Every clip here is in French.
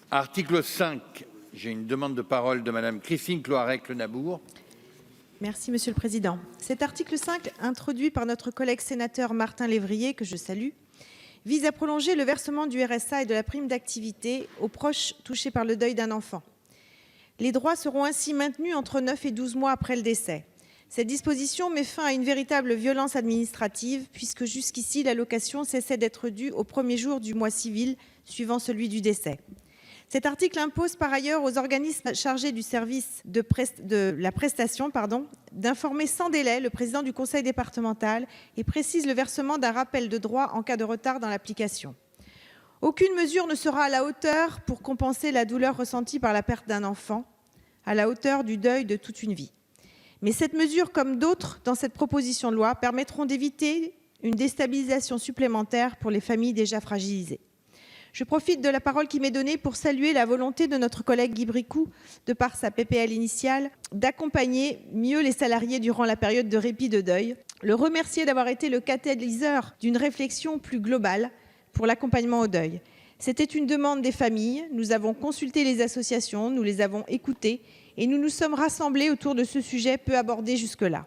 Article 5, j'ai une demande de parole de Madame Christine Cloarec-Le Merci, Monsieur le Président. Cet article 5, introduit par notre collègue sénateur Martin Lévrier, que je salue, vise à prolonger le versement du RSA et de la prime d'activité aux proches touchés par le deuil d'un enfant. Les droits seront ainsi maintenus entre 9 et 12 mois après le décès. Cette disposition met fin à une véritable violence administrative, puisque jusqu'ici, l'allocation cessait d'être due au premier jour du mois civil suivant celui du décès. Cet article impose par ailleurs aux organismes chargés du service de la prestation d'informer sans délai le président du conseil départemental et précise le versement d'un rappel de droit en cas de retard dans l'application. Aucune mesure ne sera à la hauteur pour compenser la douleur ressentie par la perte d'un enfant, à la hauteur du deuil de toute une vie. Mais cette mesure, comme d'autres dans cette proposition de loi, permettront d'éviter une déstabilisation supplémentaire pour les familles déjà fragilisées. Je profite de la parole qui m'est donnée pour saluer la volonté de notre collègue Guy Bricout, de par sa PPL initiale, d'accompagner mieux les salariés durant la période de répit de deuil, le remercier d'avoir été le catalyseur d'une réflexion plus globale pour l'accompagnement au deuil. C'était une demande des familles, nous avons consulté les associations, nous les avons écoutées et nous nous sommes rassemblés autour de ce sujet peu abordé jusque-là.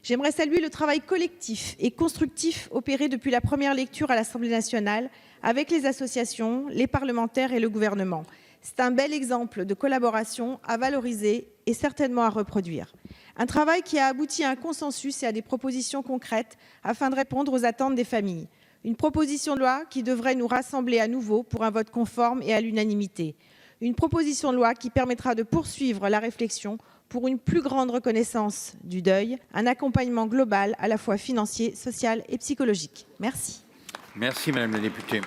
J'aimerais saluer le travail collectif et constructif opéré depuis la première lecture à l'Assemblée nationale avec les associations, les parlementaires et le gouvernement. C'est un bel exemple de collaboration à valoriser et certainement à reproduire. Un travail qui a abouti à un consensus et à des propositions concrètes afin de répondre aux attentes des familles. Une proposition de loi qui devrait nous rassembler à nouveau pour un vote conforme et à l'unanimité. Une proposition de loi qui permettra de poursuivre la réflexion pour une plus grande reconnaissance du deuil, un accompagnement global à la fois financier, social et psychologique. Merci. Merci Madame la députée.